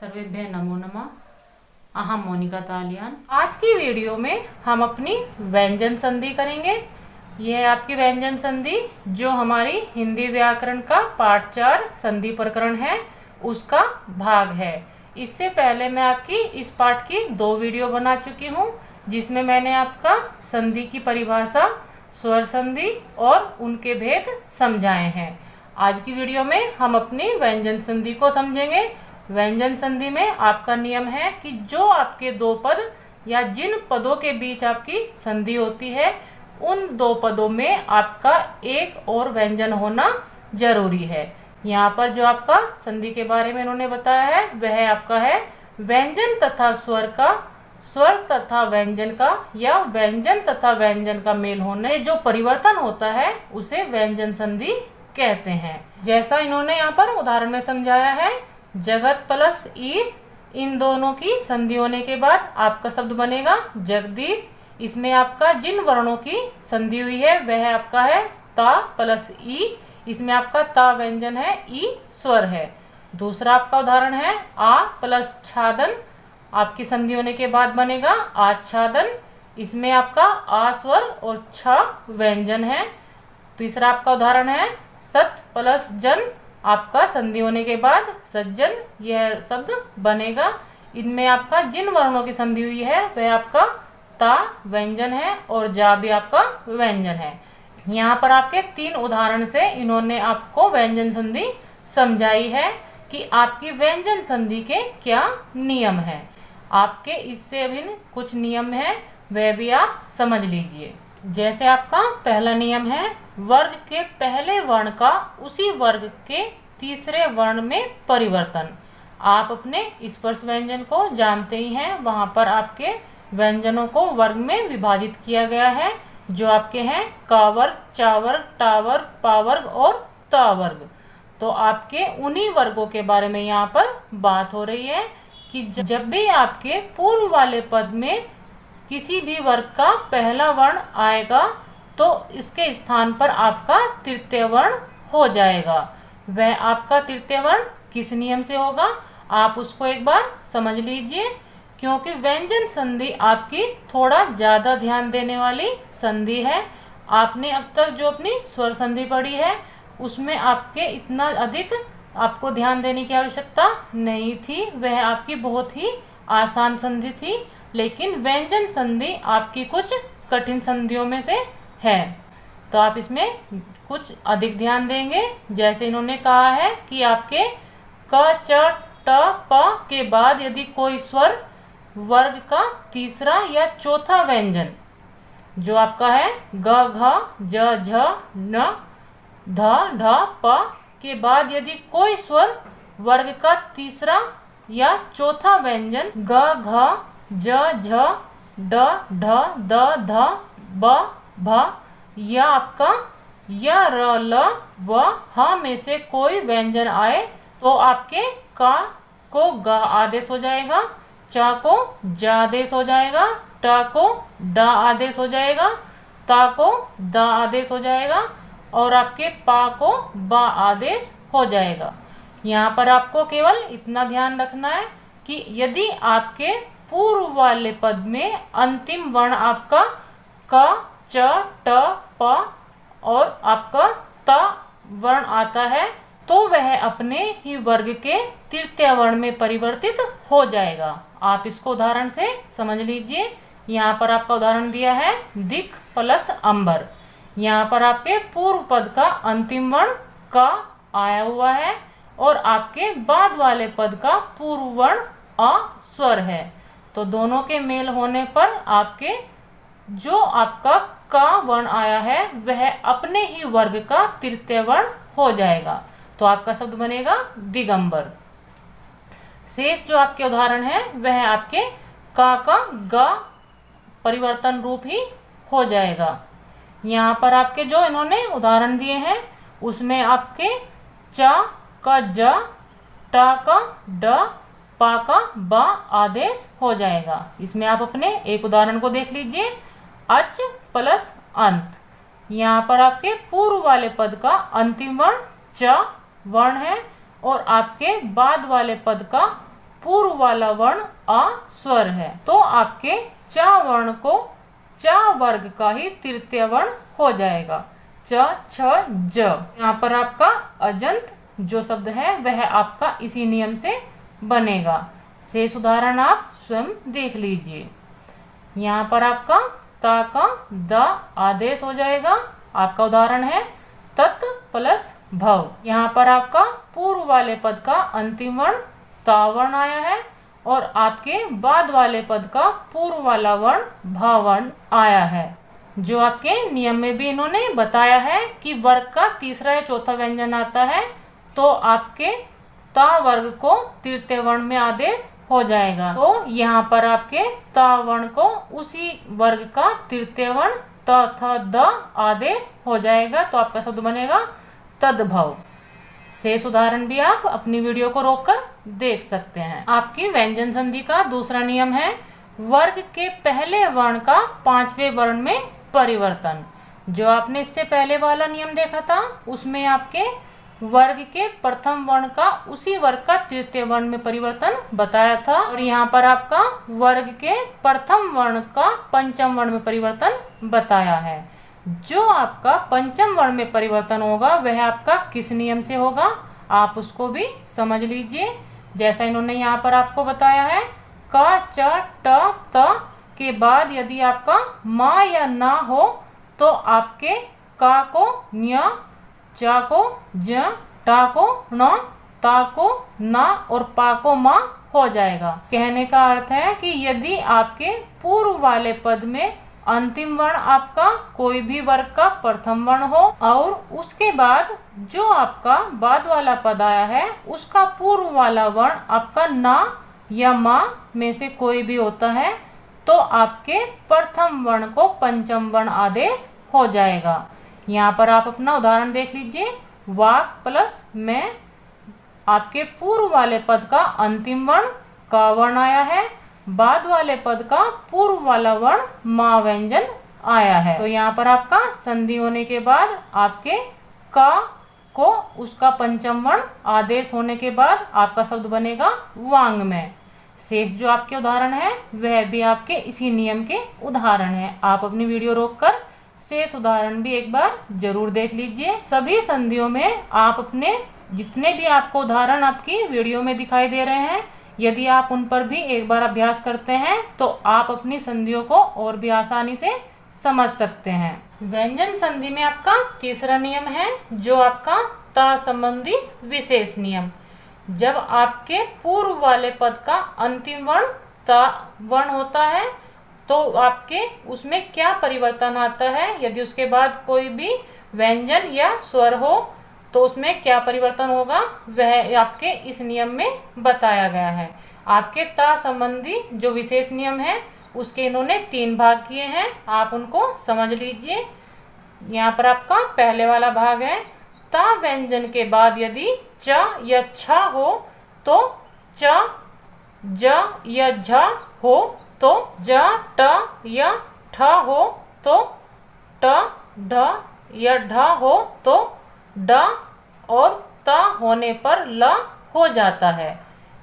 सर्वेभ्यः नमो नमः। अहम मोनिका तालियान। आज की वीडियो में हम अपनी व्यंजन संधि करेंगे। यह आपकी व्यंजन संधि जो हमारी हिंदी व्याकरण का पाठ 4 संधि प्रकरण है उसका भाग है। इससे पहले मैं आपकी इस पाठ की 2 वीडियो बना चुकी हूँ जिसमें मैंने आपका संधि की परिभाषा, स्वर संधि और उनके भेद समझाए हैं। आज की वीडियो में हम अपनी व्यंजन संधि को समझेंगे। व्यंजन संधि में आपका नियम है कि जो आपके 2 पद या जिन पदों के बीच आपकी संधि होती है उन 2 पदों में आपका एक और व्यंजन होना जरूरी है। यहाँ पर जो आपका संधि के बारे में इन्होंने बताया है वह आपका है व्यंजन तथा स्वर का, स्वर तथा व्यंजन का या व्यंजन तथा व्यंजन का मेल होने जो परिवर्तन होता है उसे व्यंजन संधि कहते हैं। जैसा इन्होंने यहाँ पर उदाहरण में समझाया है, जगत प्लस ईश, इन दोनों की संधि होने के बाद आपका शब्द बनेगा जगदीश। इसमें आपका जिन वर्णों की संधि हुई है वह आपका है ता प्लस ई, इसमें आपका ता व्यंजन है, ई स्वर है। दूसरा आपका उदाहरण है आ प्लस छादन, आपकी संधि होने के बाद बनेगा आच्छादन, इसमें आपका आ स्वर और छ व्यंजन है। तीसरा आपका उदाहरण है सत प्लस जन, आपका संधि होने के बाद सज्जन, यह शब्द बनेगा। इनमें आपका जिन वर्णों की संधि हुई है वह आपका ता व्यंजन है और जा भी आपका व्यंजन है। यहाँ पर आपके 3 उदाहरण से इन्होंने आपको व्यंजन संधि समझाई है कि आपकी व्यंजन संधि के क्या नियम है। आपके इससे अभिन्न कुछ नियम है वह भी आप समझ लीजिए। जैसे आपका पहला नियम है वर्ग के पहले वर्ण का उसी वर्ग के तीसरे वर्ण में परिवर्तन। आप अपने स्पर्श व्यंजन को जानते ही हैं, वहां पर आपके व्यंजनों को वर्ग में विभाजित किया गया है जो आपके हैं का वर्ग, चा वर्ग, टा वर्ग, पा वर्ग और ता वर्ग। तो आपके उन्हीं वर्गों के बारे में यहाँ पर बात हो रही है कि जब भी आपके पूर्व वाले पद में किसी भी वर्ग का पहला वर्ण आएगा तो इसके स्थान पर आपका तृतीय वर्ण हो जाएगा। वह आपका तृतीय वर्ण किस नियम से होगा आप उसको एक बार समझ लीजिए, क्योंकि व्यंजन संधि आपकी थोड़ा ज्यादा ध्यान देने वाली संधि है। आपने अब तक जो अपनी स्वर संधि पढ़ी है उसमें आपके इतना अधिक आपको ध्यान देने की आवश्यकता नहीं थी, वह आपकी बहुत ही आसान संधि थी। लेकिन व्यंजन संधि आपकी कुछ कठिन संधियों में से है, तो आप इसमें कुछ अधिक ध्यान देंगे। जैसे इन्होंने कहा है कि आपके क, च, ट, प के बाद यदि कोई स्वर वर्ग का तीसरा या चौथा व्यंजन जो आपका है ग, घ, ज, झ, न, ध, ढ, प के बाद यदि कोई स्वर वर्ग का तीसरा या चौथा व्यंजन ग, घ, ज, झ, ड, ढ, द, ध, ब, भ या आपका य, र, ल व ह में से कोई व्यंजन आए तो आपके का को ग आदेश हो जाएगा, चा को ज आदेश हो जाएगा, ट को ड आदेश हो जाएगा, ता को द आदेश हो जाएगा और आपके पा को ब आदेश हो जाएगा। यहाँ पर आपको केवल इतना ध्यान रखना है कि यदि आपके पूर्व वाले पद में अंतिम वर्ण आपका क, च, ट, प और आपका त वर्ण आता है तो वह अपने ही वर्ग के तृतीय वर्ण में परिवर्तित हो जाएगा। आप इसको उदाहरण से समझ लीजिए। यहाँ पर आपका उदाहरण दिया है दिक प्लस अंबर। यहाँ पर आपके पूर्व पद का अंतिम वर्ण का आया हुआ है और आपके बाद वाले पद का पूर्व वर्ण अ स्वर है, तो दोनों के मेल होने पर आपके जो आपका का वर्ण आया है वह अपने ही वर्ग का तृतीय वर्ण हो जाएगा, तो आपका शब्द बनेगा दिगंबर। शेष जो आपके उदाहरण है वह आपके का ग परिवर्तन रूप ही हो जाएगा। यहाँ पर आपके जो इन्होंने उदाहरण दिए हैं उसमें आपके चा का ज, टा का ड, पा का ब आदेश हो जाएगा। इसमें आप अपने एक उदाहरण को देख लीजिए, अच प्लस अंत। यहाँ पर आपके पूर्व वाले पद का अंतिम वर्ण च वर्ण है और आपके बाद वाले पद का पूर्व वाला वर्ण आ स्वर है, तो आपके चा वर्ण को चा वर्ग का ही तृतीय वर्ण हो जाएगा, च छ ज। यहाँ पर आपका अजंत जो शब्द है वह आपका इसी नियम से बनेगा। शेष उदाहरण आप स्वयं देख लीजिए। यहाँ पर आपका ता का द आदेश हो जाएगा। आपका उदाहरण है तत् प्लस भव। यहाँ पर आपका पूर्व वाले पद का अंतिम वर्ण ता वर्ण आया है और आपके बाद वाले पद का पूर्व वाला वर्ण भ वर्ण आया है। जो आपके नियम में भी इन्होंने बताया है कि वर्ग का तीसरा या चौथा व्यंजन आता है तो आपके ता वर्ग को तृतीय वर्ण में आदेश हो जाएगा। तो यहाँ पर आपके ता वर्ण को उसी वर्ग का तृतीय वर्ण त थ द आदेश हो जाएगा, तो आपका शब्द बनेगा तद्भव। शेष उदाहरण भी आप अपनी वीडियो को रोककर देख सकते हैं। आपकी व्यंजन संधि का दूसरा नियम है वर्ग के पहले वर्ण का पांचवें वर्ण में परिवर्तन। जो आपने इससे पहले वाला नियम देखा था उसमें आपके वर्ग के प्रथम वर्ण का उसी वर्ग का तृतीय वर्ण में परिवर्तन बताया था, और यहाँ पर आपका वर्ग के प्रथम वर्ण का पंचम वर्ण में परिवर्तन बताया है। जो आपका पंचम वर्ण में परिवर्तन होगा वह आपका किस नियम से होगा आप उसको भी समझ लीजिए। जैसा इन्होंने यहाँ पर आपको बताया है क च ट त के बाद यदि आपका मा या ना हो तो आपके का को न्य, चा को ज, टा को न, ता को ना और पा को मा हो जाएगा। कहने का अर्थ है कि यदि आपके पूर्व वाले पद में अंतिम वर्ण आपका कोई भी वर्ग का प्रथम वर्ण हो और उसके बाद जो आपका बाद वाला पद आया है उसका पूर्व वाला वर्ण आपका ना या मा में से कोई भी होता है तो आपके प्रथम वर्ण को पंचम वर्ण आदेश हो जाएगा। यहाँ पर आप अपना उदाहरण देख लीजिए। वाक प्लस में आपके पूर्व वाले पद का अंतिम वर्ण का वर्ण आया है, बाद वाले पद का पूर्व वाला वर्ण मा व्यंजन आया है। तो यहाँ पर आपका संधि होने के बाद आपके का को उसका पंचम वर्ण आदेश होने के बाद आपका शब्द बनेगा वांग में। शेष जो आपके उदाहरण है वह भी आपके इसी नियम के उदाहरण है। आप अपनी वीडियो रोककर शेष उदाहरण भी एक बार जरूर देख लीजिए। सभी संधियों में आप अपने जितने भी आपको उदाहरण आपकी वीडियो में दिखाई दे रहे हैं यदि आप उन पर भी एक बार अभ्यास करते हैं तो आप अपनी संधियों को और भी आसानी से समझ सकते हैं। व्यंजन संधि में आपका तीसरा नियम है जो आपका ता संबंधी विशेष नियम। जब आपके पूर्व वाले पद का अंतिम वर्ण ता वर्ण होता है तो आपके उसमें क्या परिवर्तन आता है, यदि उसके बाद कोई भी व्यंजन या स्वर हो तो उसमें क्या परिवर्तन होगा वह आपके इस नियम में बताया गया है। आपके ता संबंधी जो विशेष नियम है उसके इन्होंने 3 भाग किए हैं, आप उनको समझ लीजिए। यहाँ पर आपका पहले वाला भाग है ता व्यंजन के बाद यदि च या छ हो तो च, ज या झ हो तो ज, ट या ठ हो तो ट, ढ या ढ हो तो ड और त होने पर ल हो जाता है।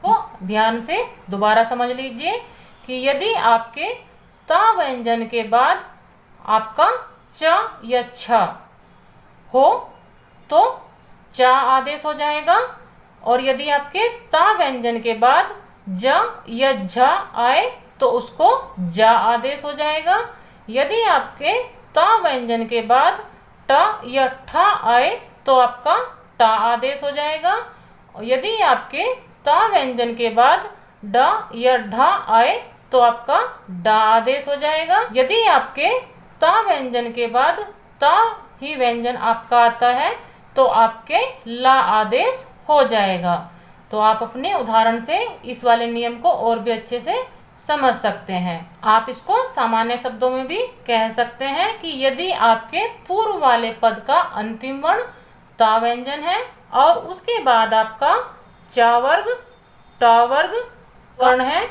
तो ध्यान से दोबारा समझ लीजिए कि यदि आपके ता व्यंजन के बाद आपका च या छ हो तो चा आदेश हो जाएगा, और यदि आपके ता व्यंजन के बाद ज या झ आए तो उसको जा आदेश हो जाएगा। यदि आपके ता व्यंजन के बाद ट या ठ आए तो आपका टा आदेश हो जाएगा। यदि आपके ता व्यंजन के बाद ड या ढ आए तो आपका डा आदेश हो जाएगा। यदि आपके ता व्यंजन के बाद ता ही व्यंजन आपका आता है तो आपके ला आदेश हो जाएगा। तो आप अपने उदाहरण से इस वाले नियम को और भी अच्छे से समझ सकते हैं। आप इसको सामान्य शब्दों में भी कह सकते हैं कि यदि आपके पूर्व वाले पद का अंतिम वर्ण ता व्यंजन है और उसके बाद आपका चा वर्ग टा वर्ग कर्ण है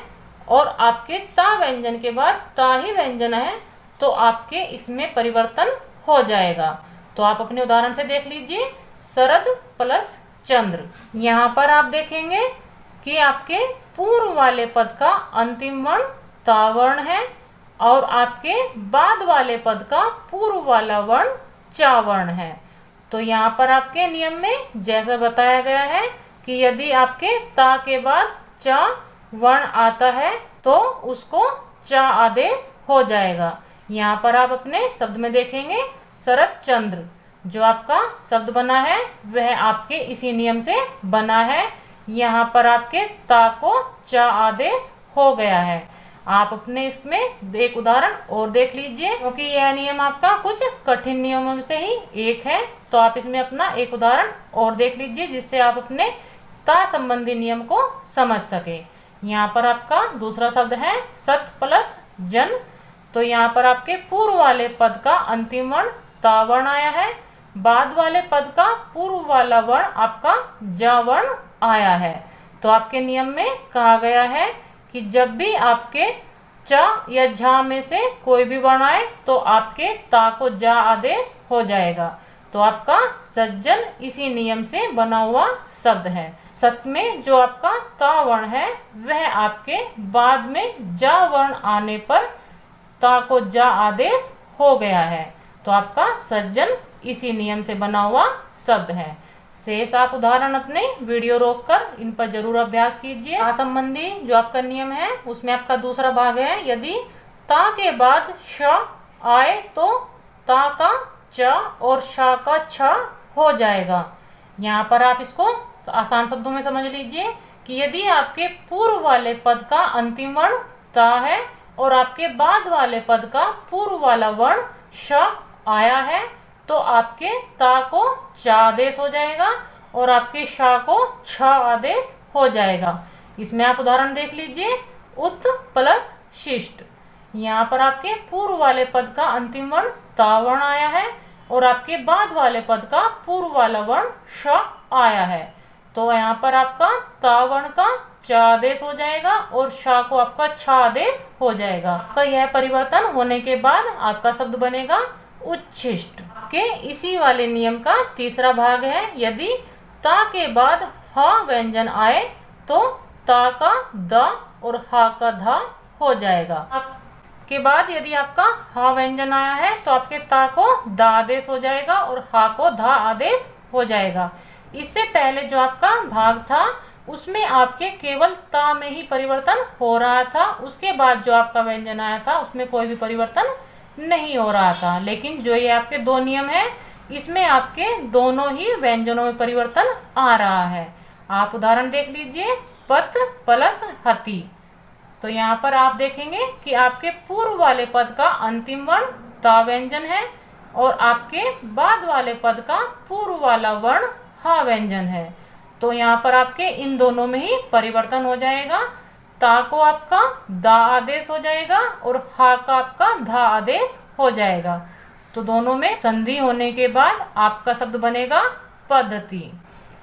और आपके ता व्यंजन के बाद ता ही व्यंजन है तो आपके इसमें परिवर्तन हो जाएगा। तो आप अपने उदाहरण से देख लीजिए। शरद प्लस चंद्र। यहाँ पर आप देखेंगे कि आपके पूर्व वाले पद का अंतिम वर्ण ता वर्ण है और आपके बाद वाले पद का पूर्व वाला वर्ण चा वर्ण है। तो यहाँ पर आपके नियम में जैसा बताया गया है कि यदि आपके ता के बाद चा वर्ण आता है तो उसको चा आदेश हो जाएगा। यहाँ पर आप अपने शब्द में देखेंगे शरद चंद्र, जो आपका शब्द बना है वह आपके इसी नियम से बना है। यहाँ पर आपके ता को चा आदेश हो गया है। आप अपने इसमें एक उदाहरण और देख लीजिए, क्योंकि यह नियम आपका कुछ कठिन नियमों में से ही एक है। तो आप इसमें अपना एक उदाहरण और देख लीजिए जिससे आप अपने ता संबंधी नियम को समझ सके। यहाँ पर आपका दूसरा शब्द है सत प्लस जन। तो यहाँ पर आपके पूर्व वाले पद का अंतिम वर्ण ता वर्ण आया है, बाद वाले पद का पूर्व वाला वर्ण आपका जा वर्ण आया है। तो आपके नियम में कहा गया है कि जब भी आपके चा या झा में से कोई भी वर्ण आए तो आपके ता को जा आदेश हो जाएगा। तो आपका सज्जन इसी नियम से बना हुआ शब्द है। सत में जो आपका ता वर्ण है वह आपके बाद में जा वर्ण आने पर ता को जा आदेश हो गया है। तो आपका सज्जन इसी नियम से बना हुआ शब्द है। शेष आप उदाहरण अपने वीडियो रोककर इन पर जरूर अभ्यास कीजिए। ता संबंधी जो आपका नियम है उसमें आपका दूसरा भाग है, यदि ता के बाद श आए तो ता का च और शा का छ हो जाएगा। यहाँ पर आप इसको आसान शब्दों में समझ लीजिए कि यदि आपके पूर्व वाले पद का अंतिम वर्ण ता है और आपके बाद वाले पद का पूर्व वाला वर्ण श आया है तो आपके ता को चा आदेश हो जाएगा और आपके शा को छ आदेश हो जाएगा। इसमें आप उदाहरण देख लीजिए, उत प्लस शिष्ट। यहाँ पर आपके पूर्व वाले पद का अंतिम वर्ण ता वर्ण आया है और आपके बाद वाले पद का पूर्व वाला वर्ण श आया है। तो यहाँ पर आपका ता वर्ण का चा आदेश हो जाएगा और शा को आपका छ आदेश हो जाएगा। आपका यह परिवर्तन होने के बाद आपका शब्द बनेगा उच्छिष्ट। के इसी वाले नियम का तीसरा भाग है, यदि ता के बाद ह व्यंजन आए तो ता का द और हा का धा हो जाएगा। के बाद यदि आपका हा व्यंजन आया है तो आपके ता को दा आदेश हो जाएगा और हा को धा आदेश हो जाएगा। इससे पहले जो आपका भाग था उसमें आपके केवल ता में ही परिवर्तन हो रहा था, उसके बाद जो आपका व्यंजन आया था उसमें कोई भी परिवर्तन नहीं हो रहा था। लेकिन जो ये आपके दो नियम है इसमें आपके दोनों ही व्यंजनों में परिवर्तन आ रहा है। आप उदाहरण देख लीजिए, पत प्लस हति। तो यहाँ पर आप देखेंगे कि आपके पूर्व वाले पद का अंतिम वर्ण ता व्यंजन है और आपके बाद वाले पद का पूर्व वाला वर्ण हा व्यंजन है। तो यहाँ पर आपके इन दोनों में ही परिवर्तन हो जाएगा। ता को आपका दा आदेश हो जाएगा और हा का आपका धा आदेश हो जाएगा। तो दोनों में संधि होने के बाद आपका शब्द बनेगा पद्धति।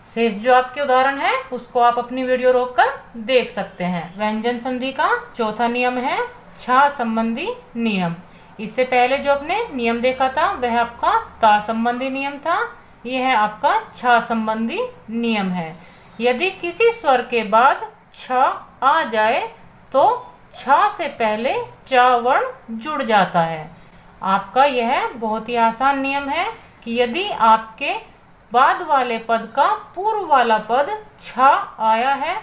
शेष जो आपके उदाहरण है उसको आप अपनी वीडियो रोककर देख सकते हैं। व्यंजन संधि का चौथा नियम है छा संबंधी नियम। इससे पहले जो आपने नियम देखा था वह आपका ता संबंधी नियम था, यह है आपका छा संबंधी नियम है। यदि किसी स्वर के बाद छ आ जाए तो छ से पहले च वर्ण जुड़ जाता है। आपका यह बहुत ही आसान नियम है कि यदि आपके बाद वाले पद का पूर्व वाला पद छ आया है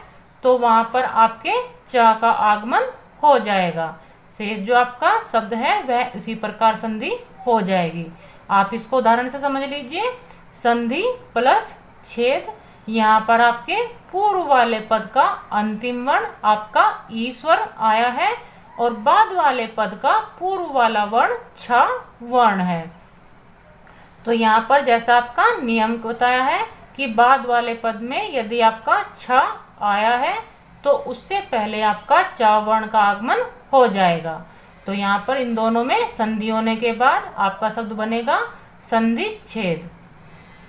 तो वहां पर आपके च का आगमन हो जाएगा। शेष जो आपका शब्द है वह इसी प्रकार संधि हो जाएगी। आप इसको उदाहरण से समझ लीजिए, संधि प्लस छेद। यहाँ पर आपके पूर्व वाले पद का अंतिम वर्ण आपका ईश्वर आया है और बाद वाले पद का पूर्व वाला वर्ण छ वर्ण है। तो यहाँ पर जैसा आपका नियम बताया है कि बाद वाले पद में यदि आपका छ आया है तो उससे पहले आपका च वर्ण का आगमन हो जाएगा। तो यहाँ पर इन दोनों में संधि होने के बाद आपका शब्द बनेगा संधि छेद।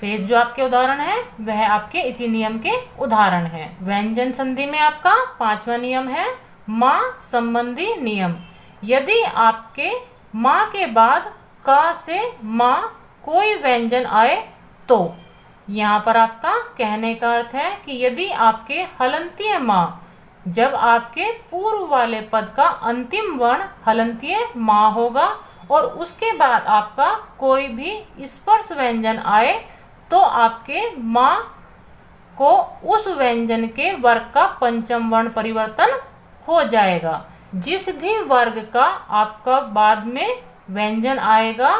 शेष जो आपके उदाहरण है वह आपके इसी नियम के उदाहरण है। व्यंजन संधि में आपका पांचवा नियम है माँ संबंधी नियम। यदि आपके माँ के बाद का से माँ कोई व्यंजन आए तो यहाँ पर आपका कहने का अर्थ है कि यदि आपके हलंतीय माँ, जब आपके पूर्व वाले पद का अंतिम वर्ण हलंतीय माँ होगा और उसके बाद आपका कोई भी स्पर्श व्यंजन आए तो आपके माँ को उस व्यंजन के वर्ग का पंचम वर्ण परिवर्तन हो जाएगा। जिस भी वर्ग का आपका बाद में व्यंजन आएगा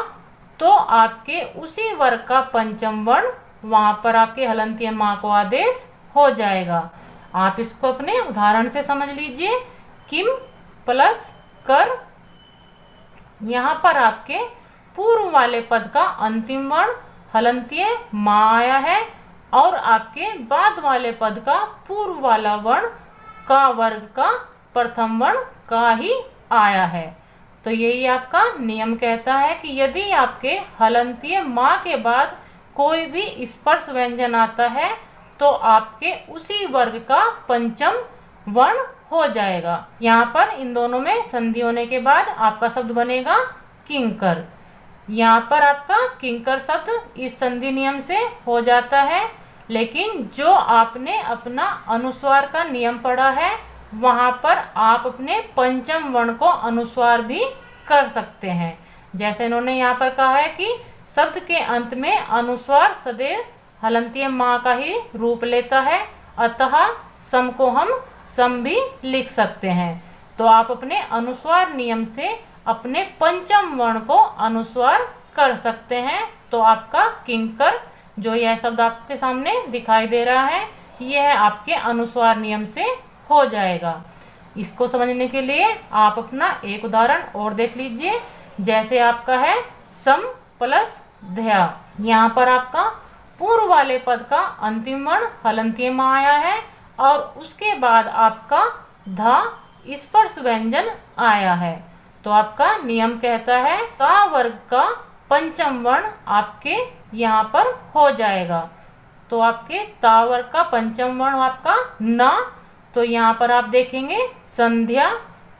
तो आपके उसी वर्ग का पंचम वर्ण वहां पर आपके हलंतीय माँ को आदेश हो जाएगा। आप इसको अपने उदाहरण से समझ लीजिए। किम प्लस कर, यहाँ पर आपके पूर्व वाले पद का अंतिम वर्ण हलंतीय माँ आया है और आपके बाद वाले पद का पूर्व वाला वर्ण का वर्ग का प्रथम वर्ण का ही आया है। तो यही आपका नियम कहता है कि यदि आपके हलंतीय माँ के बाद कोई भी स्पर्श व्यंजन आता है तो आपके उसी वर्ग का पंचम वर्ण हो जाएगा। यहाँ पर इन दोनों में संधि होने के बाद आपका शब्द बनेगा किंकर। यहाँ पर आपका किंकर शब्द इस संधि नियम से हो जाता है, लेकिन जो आपने अपना अनुस्वार का नियम पढ़ा है वहाँ पर आप अपने पंचम वर्ण को अनुस्वार भी कर सकते हैं। जैसे इन्होंने यहाँ पर कहा है कि शब्द के अंत में अनुस्वार सदैव हलंतीय माँ का ही रूप लेता है, अतः सम को हम सम भी लिख सकते हैं। तो आप अपने अनुस्वार नियम से अपने पंचम वर्ण को अनुस्वार कर सकते हैं। तो आपका किंकर, जो यह शब्द आपके सामने दिखाई दे रहा है, यह आपके अनुस्वार नियम से हो जाएगा। इसको समझने के लिए आप अपना एक उदाहरण और देख लीजिए। जैसे आपका है सम प्लस ध्या, यहाँ पर आपका पूर्व वाले पद का अंतिम वर्ण हलंतीय माँ आया है और उसके बाद आपका धा स्पर्श व्यंजन आया है। तो आपका नियम कहता है का वर्ग का पंचम वर्ण आपके यहाँ पर हो जाएगा। तो आपके ता वर्ग का पंचम वर्ण आपका न, तो यहाँ पर आप देखेंगे संध्या,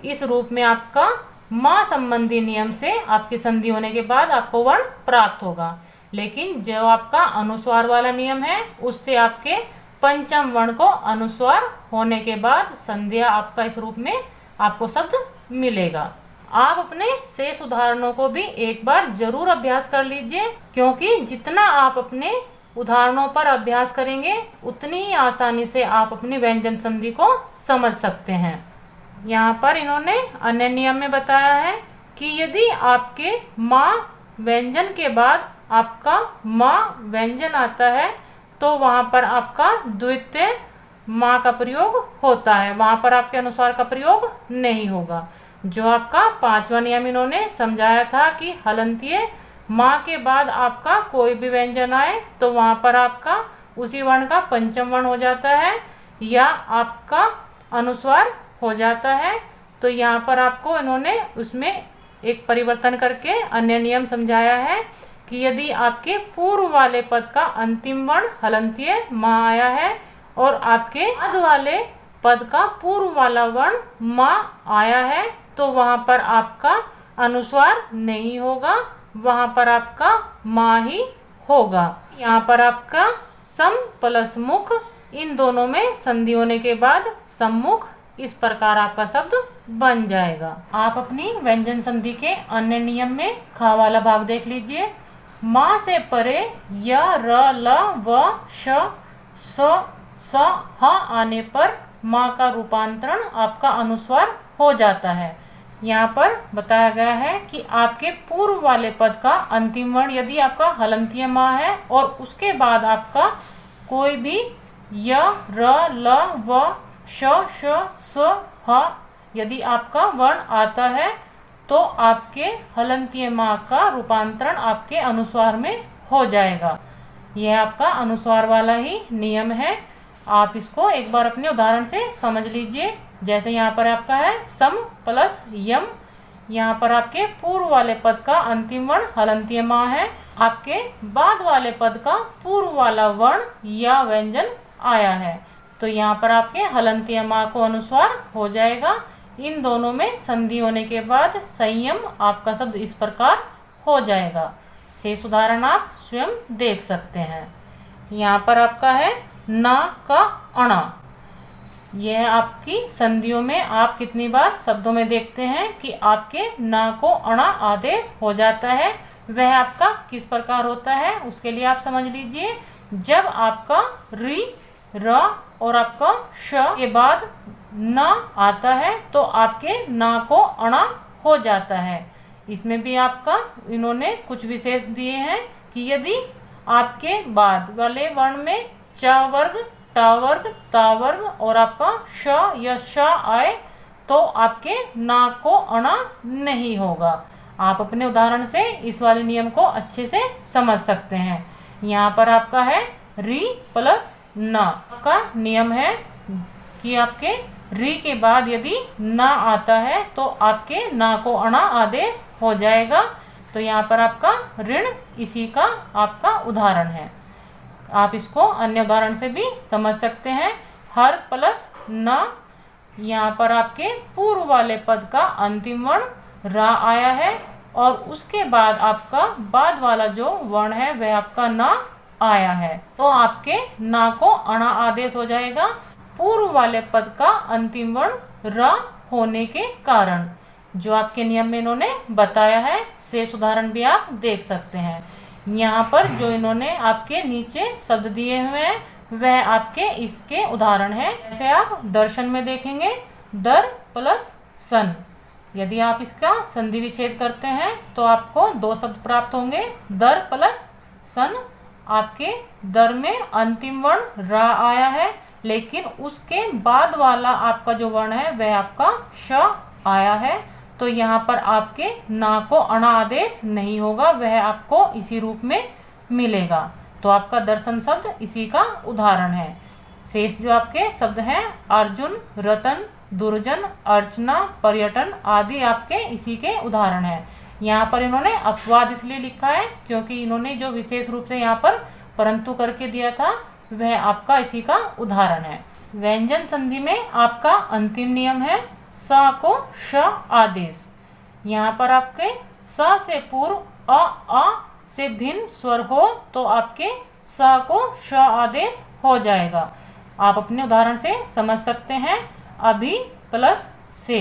इस रूप में आपका माँ संबंधी नियम से आपकी संधि होने के बाद आपको वर्ण प्राप्त होगा। लेकिन जो आपका अनुस्वार वाला नियम है उससे आपके पंचम वर्ण को अनुस्वार होने के बाद संध्या आपका इस रूप में आपको शब्द मिलेगा। आप अपने शेष उदाहरणों को भी एक बार जरूर अभ्यास कर लीजिए, क्योंकि जितना आप अपने उदाहरणों पर अभ्यास करेंगे उतनी ही आसानी से आप अपनी व्यंजन संधि को समझ सकते हैं। यहाँ पर इन्होंने अन्य नियम में बताया है कि यदि आपके माँ व्यंजन के बाद आपका माँ व्यंजन आता है तो वहाँ पर आपका द्वितीय माँ का प्रयोग होता है, वहाँ पर आपके अनुस्वार का प्रयोग नहीं होगा। जो आपका पांचवा नियम इन्होंने समझाया था कि हलंतीय माँ के बाद आपका कोई भी व्यंजन आए तो वहाँ पर आपका उसी वर्ण का पंचम वर्ण हो जाता है या आपका अनुस्वार हो जाता है। तो यहाँ पर आपको इन्होंने उसमें एक परिवर्तन करके अन्य नियम समझाया है कि यदि आपके पूर्व वाले पद का अंतिम वर्ण हलंतीय माँ आया है और आपके बाद वाले पद का पूर्व वाला वर्ण माँ आया है तो वहाँ पर आपका अनुस्वार नहीं होगा, वहाँ पर आपका माँ ही होगा। यहाँ पर आपका सम प्लस मुख, इन दोनों में संधि होने के बाद सम्मुख, इस प्रकार आपका शब्द बन जाएगा। आप अपनी व्यंजन संधि के अन्य नियम में खा वाला भाग देख लीजिए। माँ से परे य र ल व श स स ह आने पर माँ का रूपांतरण आपका अनुस्वार हो जाता है। यहाँ पर बताया गया है कि आपके पूर्व वाले पद का अंतिम वर्ण यदि आपका हलंतीय माँ है और उसके बाद आपका कोई भी य र ल व श श स ह यदि आपका वर्ण आता है तो आपके हलंतीय माँ का रूपांतरण आपके अनुस्वार में हो जाएगा। यह आपका अनुस्वार वाला ही नियम है। आप इसको एक बार अपने उदाहरण से समझ लीजिए। जैसे यहाँ पर आपका है सम प्लस यम, यहाँ पर आपके पूर्व वाले पद का अंतिम वर्ण हलंतीय माँ है, आपके बाद वाले पद का पूर्व वाला वर्ण या व्यंजन आया है तो यहाँ पर आपके हलंतीय माँ को अनुस्वार हो जाएगा। इन दोनों में संधि होने के बाद संयम आपका शब्द इस प्रकार हो जाएगा। शेष उदाहरण आप स्वयं देख सकते हैं। यहाँ पर आपका है ना का अणा। यह आपकी संधियों में आप कितनी बार शब्दों में देखते हैं कि आपके ना को अणा आदेश हो जाता है, वह आपका किस प्रकार होता है उसके लिए आप समझ लीजिए। जब आपका री, र और आपका श के बाद न आता है तो आपके ना को अणा हो जाता है। इसमें भी आपका इन्होंने कुछ विशेष दिए हैं कि यदि आपके बाद वाले वर्ण में च वर्ग, टा वर्ग, ता वर्ग और आपका श या श आए तो आपके ना को अणा नहीं होगा। आप अपने उदाहरण से इस वाले नियम को अच्छे से समझ सकते हैं। यहाँ पर आपका है री प्लस न का नियम है कि आपके री के बाद यदि ना आता है तो आपके ना को अणा आदेश हो जाएगा। तो यहाँ पर आपका ऋण इसी का आपका उदाहरण है। आप इसको अन्य उदाहरण से भी समझ सकते हैं। हर प्लस न, यहाँ पर आपके पूर्व वाले पद का अंतिम वर्ण रा आया है और उसके बाद आपका बाद वाला जो वर्ण है वह आपका ना आया है, तो आपके ना को अणा आदेश हो जाएगा पूर्व वाले पद का अंतिम वर्ण र होने के कारण। जो आपके नियम में इन्होंने बताया है शेष उदाहरण भी आप देख सकते हैं। यहाँ पर जो इन्होंने आपके नीचे शब्द दिए हुए हैं वह आपके इसके उदाहरण है। जैसे आप दर्शन में देखेंगे दर प्लस सन, यदि आप इसका संधि विच्छेद करते हैं तो आपको दो शब्द प्राप्त होंगे दर प्लस सन। आपके दर में अंतिम वर्ण रा आया है लेकिन उसके बाद वाला आपका जो वर्ण है वह आपका श आया है, तो यहाँ पर आपके ना को अणा आदेश नहीं होगा, वह आपको इसी रूप में मिलेगा। तो आपका दर्शन शब्द इसी का उदाहरण है। शेष जो आपके शब्द हैं अर्जुन, रतन, दुर्जन, अर्चना, पर्यटन आदि आपके इसी के उदाहरण हैं। यहाँ पर इन्होंने अपवाद इसलिए लिखा है क्योंकि इन्होंने जो विशेष रूप से यहाँ पर परंतु करके दिया था वह आपका इसी का उदाहरण है। व्यंजन संधि में आपका अंतिम नियम है स को श आदेश। यहाँ पर आपके स से पूर्व अ से भिन्न स्वर हो तो आपके स को श आदेश हो जाएगा। आप अपने उदाहरण से समझ सकते हैं। अभी प्लस से,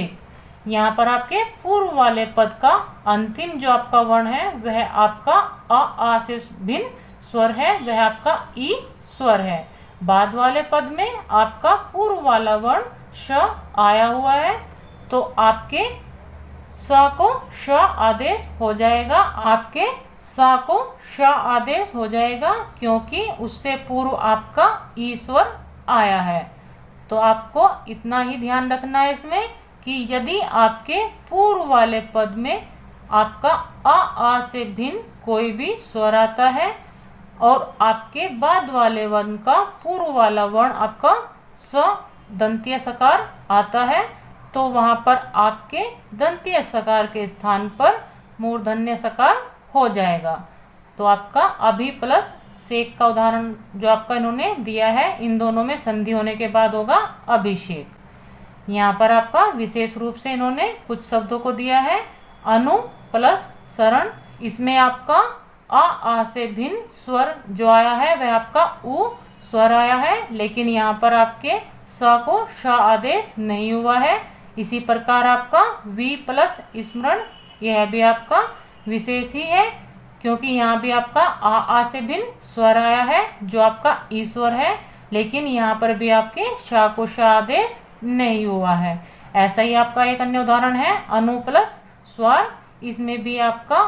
यहाँ पर आपके पूर्व वाले पद का अंतिम जो आपका वर्ण है वह आपका आ से भिन्न स्वर है, वह आपका ई स्वर है। बाद वाले पद में आपका पूर्व वाला वर्ण श आया हुआ है तो आपके स को श आदेश हो जाएगा। आपके स को श आदेश हो जाएगा क्योंकि उससे पूर्व आपका ई स्वर आया है। तो आपको इतना ही ध्यान रखना है इसमें कि यदि आपके पूर्व वाले पद में आपका आ से भिन्न कोई भी स्वर आता है और आपके बाद वाले वर्ण का पूर्व वाला वर्ण आपका स दंतीय सकार आता है तो वहां पर आपके दंतीय सकार के स्थान पर मूर्धन्य सकार हो जाएगा। तो आपका अभी प्लस शेख का उदाहरण जो आपका इन्होंने दिया है, इन दोनों में संधि होने के बाद होगा अभिषेक। यहाँ पर आपका विशेष रूप से इन्होंने कुछ शब्दों को दिया है अनु प्लस शरण। इसमें आपका आ से भिन्न स्वर जो आया है वह आपका उ स्वर आया है, लेकिन यहाँ पर आपके स को श आदेश नहीं हुआ है। इसी प्रकार आपका वी प्लस स्मरण, यह भी आपका विशेष ही है क्योंकि यहाँ भी आपका आ से भिन्न स्वर आया है जो आपका ईश्वर है, लेकिन यहाँ पर भी आपके श को श आदेश नहीं हुआ है। ऐसा ही आपका एक अन्य उदाहरण है अनु प्लस स्वर। इसमें भी आपका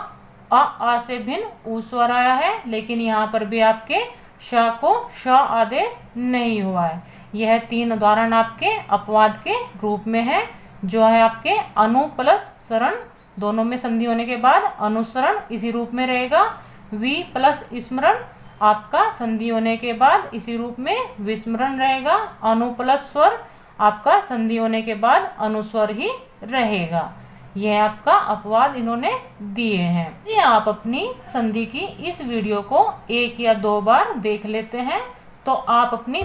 आ से भिन्न उ स्वर आया है लेकिन यहाँ पर भी आपके श को श आदेश नहीं हुआ है। यह तीन उदाहरण आपके अपवाद के रूप में है जो है आपके अनु प्लस शरण, दोनों में संधि होने के बाद अनुसरण इसी रूप में रहेगा। वी प्लस स्मरण आपका संधि होने के बाद इसी रूप में विस्मरण रहेगा। अनु प्लस स्वर आपका संधि होने के बाद अनुस्वर ही रहेगा। यह आपका अपवाद इन्होंने दिए हैं। ये आप अपनी संधि की इस वीडियो को 1 या 2 बार देख लेते हैं तो आप अपनी